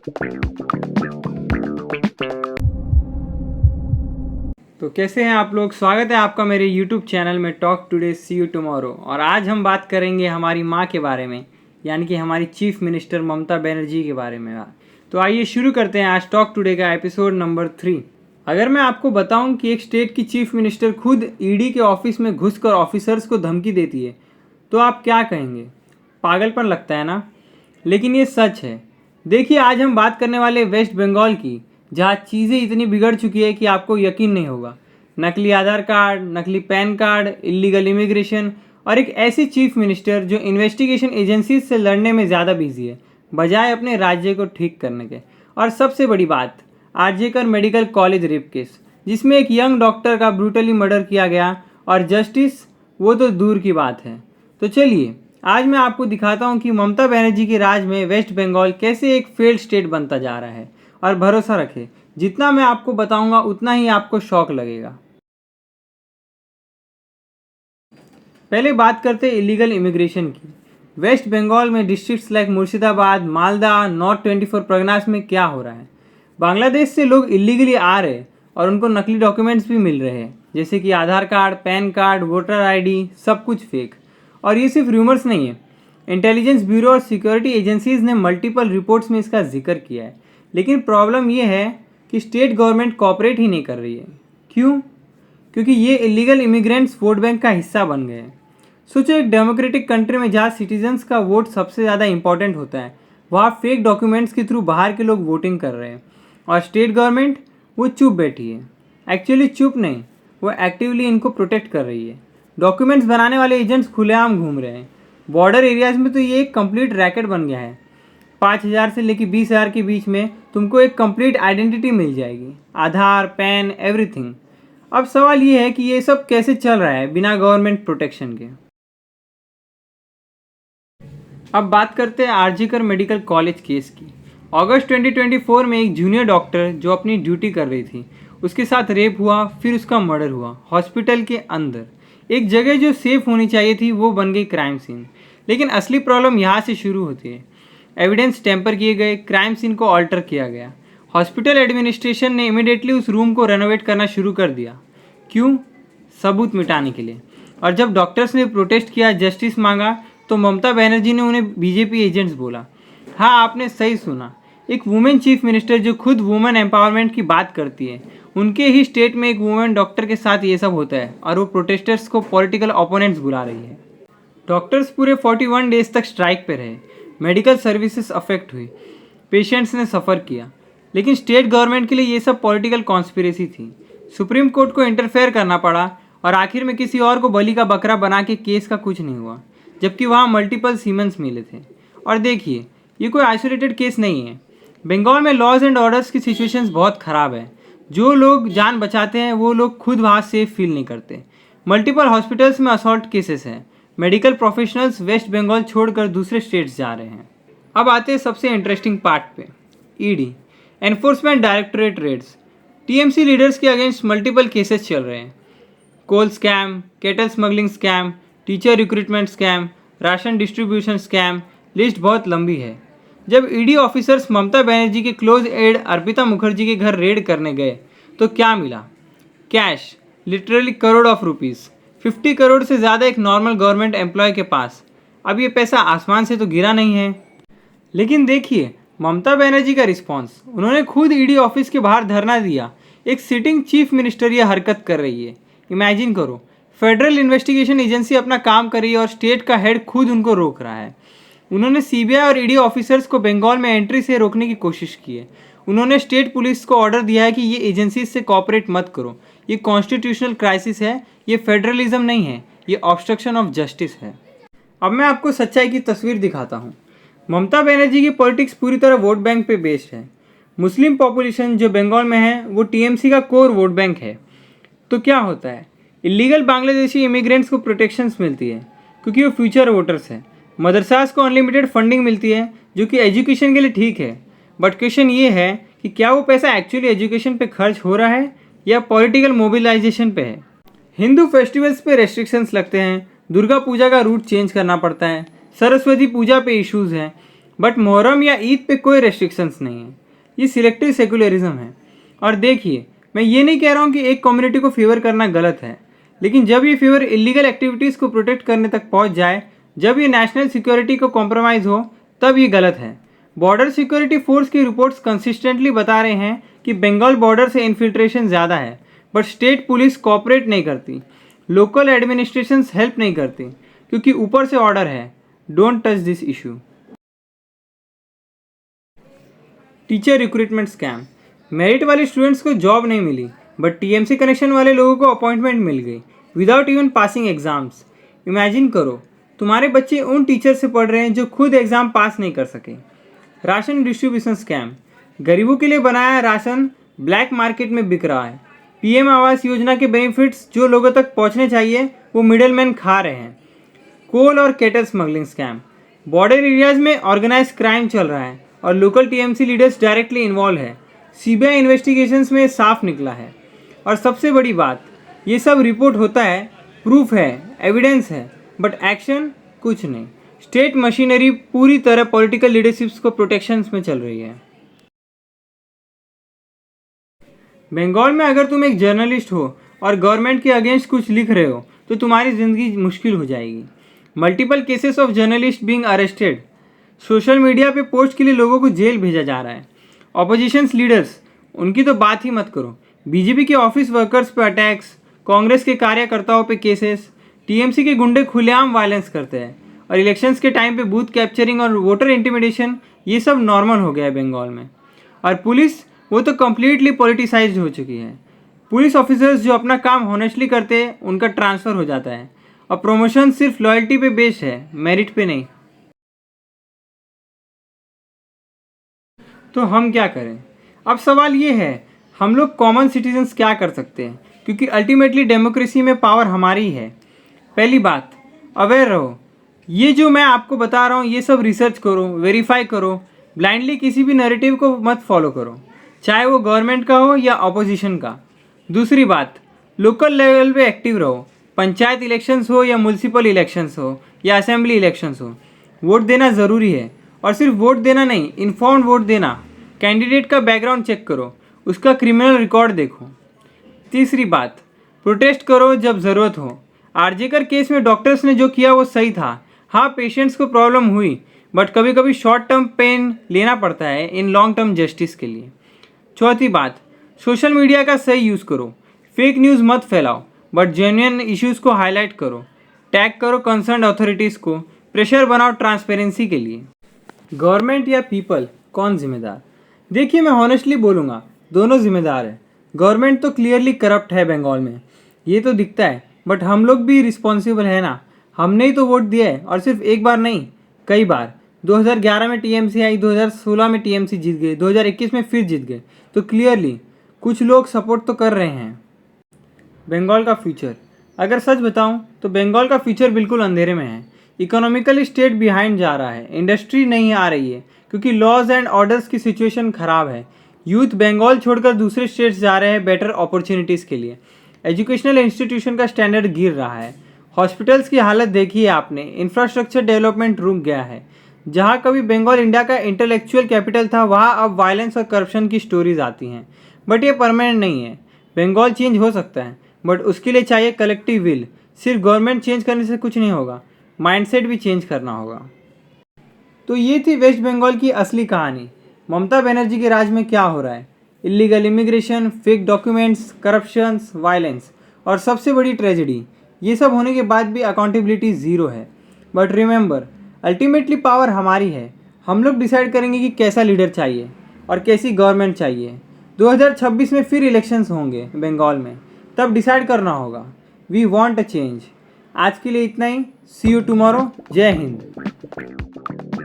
तो कैसे हैं आप लोग। स्वागत है आपका मेरे YouTube चैनल में talk today see you tomorrow. और आज हम बात करेंगे हमारी माँ के बारे में, यानी कि हमारी चीफ मिनिस्टर ममता बनर्जी के बारे में। तो आइए शुरू करते हैं आज टॉक टुडे का एपिसोड नंबर 3। अगर मैं आपको बताऊं कि एक स्टेट की चीफ मिनिस्टर खुद ईडी के ऑफिस में घुसकर ऑफिसर्स को धमकी देती है तो आप क्या कहेंगे? पागलपन लगता है ना, लेकिन ये सच है। देखिए, आज हम बात करने वाले वेस्ट बंगाल की, जहाँ चीज़ें इतनी बिगड़ चुकी है कि आपको यकीन नहीं होगा। नकली आधार कार्ड, नकली पैन कार्ड, इलीगल इमिग्रेशन और एक ऐसी चीफ मिनिस्टर जो इन्वेस्टिगेशन एजेंसीज से लड़ने में ज़्यादा बिजी है बजाय अपने राज्य को ठीक करने के। और सबसे बड़ी बात, आरजेकर मेडिकल कॉलेज रेप केस, जिसमें एक यंग डॉक्टर का ब्रूटली मर्डर किया गया और जस्टिस वो तो दूर की बात है। तो चलिए आज मैं आपको दिखाता हूँ कि ममता बनर्जी के राज में वेस्ट बंगाल कैसे एक फेल्ड स्टेट बनता जा रहा है। और भरोसा रखें, जितना मैं आपको बताऊंगा उतना ही आपको शौक लगेगा। पहले बात करते हैं इलीगल इमिग्रेशन की। वेस्ट बंगाल में districts like Murshidabad, Malda, north 24 Parganas में क्या हो रहा है? बांग्लादेश से लोग इलीगली आ रहे हैं और उनको नकली डॉक्यूमेंट्स भी मिल रहे हैं, जैसे कि Aadhaar card, PAN card, voter ID, सब कुछ फेक। और ये सिर्फ रूमर्स नहीं है, इंटेलिजेंस ब्यूरो और सिक्योरिटी एजेंसीज ने मल्टीपल रिपोर्ट्स में इसका जिक्र किया है। लेकिन प्रॉब्लम ये है कि स्टेट गवर्नमेंट कॉपरेट ही नहीं कर रही है। क्यों? क्योंकि ये इलीगल इमिग्रेंट्स वोट बैंक का हिस्सा बन गए हैं। सोचो, एक डेमोक्रेटिक कंट्री में जहाँ सिटीजन्स का वोट सबसे ज़्यादा इंपॉर्टेंट होता है, वहाँ फेक डॉक्यूमेंट्स के थ्रू बाहर के लोग वोटिंग कर रहे हैं और स्टेट गवर्नमेंट वो चुप बैठी है। एक्चुअली चुप नहीं, वो एक्टिवली इनको प्रोटेक्ट कर रही है। डॉक्यूमेंट्स बनाने वाले एजेंट्स खुलेआम घूम रहे हैं। बॉर्डर एरियाज़ में तो ये एक कंप्लीट रैकेट बन गया है। 5,000 से लेकर 20,000 के बीच में तुमको एक कंप्लीट आइडेंटिटी मिल जाएगी, आधार, पैन, एवरीथिंग। अब सवाल ये है कि ये सब कैसे चल रहा है बिना गवर्नमेंट प्रोटेक्शन के। अब बात करते हैं आरजीकर मेडिकल कॉलेज केस की। अगस्त 2024 में एक जूनियर डॉक्टर जो अपनी ड्यूटी कर रही थी, उसके साथ रेप हुआ, फिर उसका मर्डर हुआ हॉस्पिटल के अंदर। एक जगह जो सेफ होनी चाहिए थी वो बन गई क्राइम सीन। लेकिन असली प्रॉब्लम यहाँ से शुरू होती है। एविडेंस टेम्पर किए गए, क्राइम सीन को ऑल्टर किया गया। हॉस्पिटल एडमिनिस्ट्रेशन ने इमिडिएटली उस रूम को रेनोवेट करना शुरू कर दिया। क्यों? सबूत मिटाने के लिए। और जब डॉक्टर्स ने प्रोटेस्ट किया, जस्टिस मांगा, तो ममता बनर्जी ने उन्हें बीजेपी एजेंट्स बोला। हाँ, आपने सही सुना, एक वुमेन चीफ मिनिस्टर जो खुद वुमेन एम्पावरमेंट की बात करती है, उनके ही स्टेट में एक वुमेन डॉक्टर के साथ ये सब होता है और वो प्रोटेस्टर्स को पॉलिटिकल ओपोनेंट्स बुला रही है। डॉक्टर्स पूरे 41 डेज तक स्ट्राइक पे रहे, मेडिकल सर्विसेज अफेक्ट हुई, पेशेंट्स ने सफ़र किया। लेकिन स्टेट गवर्नमेंट के लिए ये सब पॉलिटिकल कॉन्स्पिरेसी थी। सुप्रीम कोर्ट को इंटरफेयर करना पड़ा और आखिर में किसी और को बलि का बकरा बना के केस का कुछ नहीं हुआ, जबकि वहाँ मल्टीपल सीमेंस मिले थे। और देखिए, ये कोई आइसोलेटेड केस नहीं है। बंगाल में लॉज एंड ऑर्डर्स की सिचुएशंस बहुत ख़राब है। जो लोग जान बचाते हैं वो लोग खुद वहाँ सेफ फील नहीं करते। मल्टीपल हॉस्पिटल्स में असॉल्ट केसेस हैं। मेडिकल प्रोफेशनल्स वेस्ट बंगाल छोड़कर दूसरे स्टेट्स जा रहे हैं। अब आते हैं सबसे इंटरेस्टिंग पार्ट पे। ED, enforcement directorate raids. TMC leaders के अगेंस्ट मल्टीपल केसेस चल रहे हैं। Coal scam, cattle smuggling scam, teacher recruitment scam, ration distribution scam, list बहुत लंबी है। जब ईडी ऑफिसर्स ममता बनर्जी के क्लोज एड अर्पिता मुखर्जी के घर रेड करने गए तो क्या मिला? Cash, literally crore of rupees. 50 crore से ज़्यादा एक नॉर्मल गवर्नमेंट एम्प्लॉय के पास। अब ये पैसा आसमान से तो गिरा नहीं है। लेकिन देखिए ममता बनर्जी का रिस्पॉन्स, उन्होंने खुद ईडी ऑफिस के बाहर धरना दिया। एक सिटिंग चीफ मिनिस्टर ये हरकत कर रही है। इमेजिन करो, फेडरल इन्वेस्टिगेशन एजेंसी अपना काम कर रही है और स्टेट का हेड खुद उनको रोक रहा है। उन्होंने सीबीआई और ईडी ऑफिसर्स को बंगाल में एंट्री से रोकने की कोशिश की है। उन्होंने स्टेट पुलिस को ऑर्डर दिया है कि ये एजेंसीज से कॉपरेट मत करो। ये कॉन्स्टिट्यूशनल क्राइसिस है, ये फेडरलिज्म नहीं है, ये ऑब्स्ट्रक्शन ऑफ जस्टिस है। अब मैं आपको सच्चाई की तस्वीर दिखाता हूँ। ममता बनर्जी की पॉलिटिक्स पूरी तरह वोट बैंक पे बेस्ड है। मुस्लिम पॉपुलेशन जो बंगाल में है वो टीएमसी का कोर वोट बैंक है। तो क्या होता है? इलीगल बांग्लादेशी इमिग्रेंट्स को प्रोटेक्शंस मिलती है क्योंकि वो फ्यूचर वोटर्स हैं। मदरसास को अनलिमिटेड फंडिंग मिलती है जो कि एजुकेशन के लिए ठीक है। बट क्वेश्चन ये है कि क्या वो पैसा एक्चुअली एजुकेशन पे खर्च हो रहा है या पॉलिटिकल मोबिलाइजेशन पे है। हिंदू फेस्टिवल्स पे रेस्ट्रिक्शंस लगते हैं, दुर्गा पूजा का रूट चेंज करना पड़ता है, सरस्वती पूजा पे इश्यूज़ हैं। बट मुहर्रम या ईद पे कोई रेस्ट्रिक्शंस नहीं है। ये सिलेक्टिव सेकुलरिज्म है। और देखिए, मैं ये नहीं कह रहा हूँ कि एक कम्युनिटी को फेवर करना गलत है, लेकिन जब ये फेवर इलीगल एक्टिविटीज़ को प्रोटेक्ट करने तक पहुँच जाए, जब ये नेशनल सिक्योरिटी को कॉम्प्रोमाइज़ हो, तब ये गलत है। बॉर्डर सिक्योरिटी फोर्स की रिपोर्ट्स कंसिस्टेंटली बता रहे हैं कि बंगाल बॉर्डर से इन्फिल्ट्रेशन ज़्यादा है, बट स्टेट पुलिस कोऑपरेट नहीं करती, लोकल एडमिनिस्ट्रेशंस हेल्प नहीं करती, क्योंकि ऊपर से ऑर्डर है, don't touch this issue. Teacher recruitment scam. Merit वाले स्टूडेंट्स को जॉब नहीं मिली, बट टीएमसी कनेक्शन वाले लोगों को अपॉइंटमेंट मिल गई without even passing exams. Imagine करो, तुम्हारे बच्चे उन टीचर से पढ़ रहे हैं जो खुद एग्ज़ाम पास नहीं कर सके। Ration distribution scam. गरीबों के लिए बनाया राशन ब्लैक मार्केट में बिक रहा है। पीएम आवास योजना के बेनिफिट्स जो लोगों तक पहुंचने चाहिए वो मिडलमैन खा रहे हैं। कोल और kettle smuggling scam. Border areas में ऑर्गेनाइज क्राइम चल रहा है और local TMC leaders directly involve है। सीबीआई इन्वेस्टिगेशंस में साफ निकला है। और सबसे बड़ी बात, ये सब रिपोर्ट होता है, प्रूफ है, एविडेंस है, बट एक्शन कुछ नहीं। स्टेट मशीनरी पूरी तरह पॉलिटिकल लीडरशिप्स को प्रोटेक्शंस में चल रही है। बंगाल में अगर तुम एक जर्नलिस्ट हो और गवर्नमेंट के अगेंस्ट कुछ लिख रहे हो तो तुम्हारी ज़िंदगी मुश्किल हो जाएगी। Multiple cases of journalist being arrested. Social media पे पोस्ट के लिए लोगों को जेल भेजा जा रहा है। ऑपोजिशंस लीडर्स, उनकी तो बात ही मत करो। बीजेपी के ऑफिस वर्कर्स पे अटैक्स, कांग्रेस के कार्यकर्ताओं पे केसेस, टीएमसी के गुंडे खुलेआम वायलेंस करते हैं, और इलेक्शंस के टाइम पे बूथ कैप्चरिंग और वोटर इंटिमिडेशन, ये सब नॉर्मल हो गया है बंगाल में। और पुलिस, वो तो कम्प्लीटली पॉलिटिसाइज्ड हो चुकी है। पुलिस ऑफिसर्स जो अपना काम हॉनेस्टली करते हैं उनका ट्रांसफ़र हो जाता है, और प्रमोशन सिर्फ लॉयल्टी पे बेस्ड है, मेरिट पे नहीं। तो हम क्या करें? अब सवाल ये है, हम लोग कॉमन सिटीजन्स क्या कर सकते हैं, क्योंकि अल्टीमेटली डेमोक्रेसी में पावर हमारी है। पहली बात, अवेयर रहो। ये जो मैं आपको बता रहा हूँ ये सब रिसर्च करो, वेरीफाई करो। ब्लाइंडली किसी भी नैरेटिव को मत फॉलो करो, चाहे वो गवर्नमेंट का हो या अपोजिशन का। दूसरी बात, लोकल लेवल पे एक्टिव रहो। पंचायत इलेक्शंस हो या म्यूनसिपल इलेक्शंस हो या असेंबली इलेक्शंस हो, वोट देना ज़रूरी है। और सिर्फ वोट देना नहीं, इन्फॉर्म्ड वोट देना। कैंडिडेट का बैकग्राउंड चेक करो, उसका क्रिमिनल रिकॉर्ड देखो। तीसरी बात, प्रोटेस्ट करो जब ज़रूरत हो। आरजेकर केस में डॉक्टर्स ने जो किया वो सही था। हाँ, पेशेंट्स को प्रॉब्लम हुई, बट कभी कभी शॉर्ट टर्म पेन लेना पड़ता है इन लॉन्ग टर्म जस्टिस के लिए। चौथी बात, सोशल मीडिया का सही यूज़ करो। फेक न्यूज़ मत फैलाओ, बट जेन्युइन इश्यूज़ को हाईलाइट करो। टैग करो कंसर्न अथॉरिटीज़ को, प्रेशर बनाओ ट्रांसपेरेंसी के लिए। गवर्नमेंट या पीपल, कौन जिम्मेदार? देखिए, मैं हॉनेस्टली बोलूँगा, दोनों जिम्मेदार है। गवर्नमेंट तो क्लियरली करप्ट है बंगाल में, ये तो दिखता है, बट हम लोग भी रिस्पॉन्सिबल है ना। हमने ही तो वोट दिया है, और सिर्फ एक बार नहीं, कई बार। 2011 में टीएमसी आई, 2016 में टीएमसी जीत गए, 2021 में फिर जीत गए। तो क्लियरली कुछ लोग सपोर्ट तो कर रहे हैं। बंगाल का फ्यूचर, अगर सच बताऊं तो बंगाल का फ्यूचर बिल्कुल अंधेरे में है। इकोनॉमिकली स्टेट बिहाइंड जा रहा है, इंडस्ट्री नहीं आ रही है क्योंकि लॉज एंड ऑर्डर्स की सिचुएशन ख़राब है। यूथ बंगाल छोड़कर दूसरे स्टेट्स जा रहे हैं बेटर अपॉर्चुनिटीज़ के लिए। एजुकेशनल इंस्टीट्यूशन का स्टैंडर्ड गिर रहा है। हॉस्पिटल्स की हालत देखी है आपने, इंफ्रास्ट्रक्चर डेवलपमेंट रुक गया है। जहाँ कभी बंगाल इंडिया का इंटेलेक्चुअल कैपिटल था, वहाँ अब वायलेंस और करप्शन की स्टोरीज आती हैं। बट ये परमानेंट नहीं है। बंगाल चेंज हो सकता है, बट उसके लिए चाहिए कलेक्टिव विल। सिर्फ गवर्नमेंट चेंज करने से कुछ नहीं होगा, माइंडसेट भी चेंज करना होगा। तो ये थी वेस्ट बंगाल की असली कहानी। ममता बनर्जी के राज में क्या हो रहा है, illegal immigration, fake documents, corruptions, violence, और सबसे बड़ी ट्रेजेडी, ये सब होने के बाद भी अकाउंटेबिलिटी ज़ीरो है। बट रिमेंबर, अल्टीमेटली पावर हमारी है। हम लोग डिसाइड करेंगे कि कैसा लीडर चाहिए और कैसी गवर्नमेंट चाहिए। 2026 में फिर इलेक्शंस होंगे बंगाल में, तब डिसाइड करना होगा। We want a change. आज के लिए इतना ही। सी यू टुमारो। जय हिंद।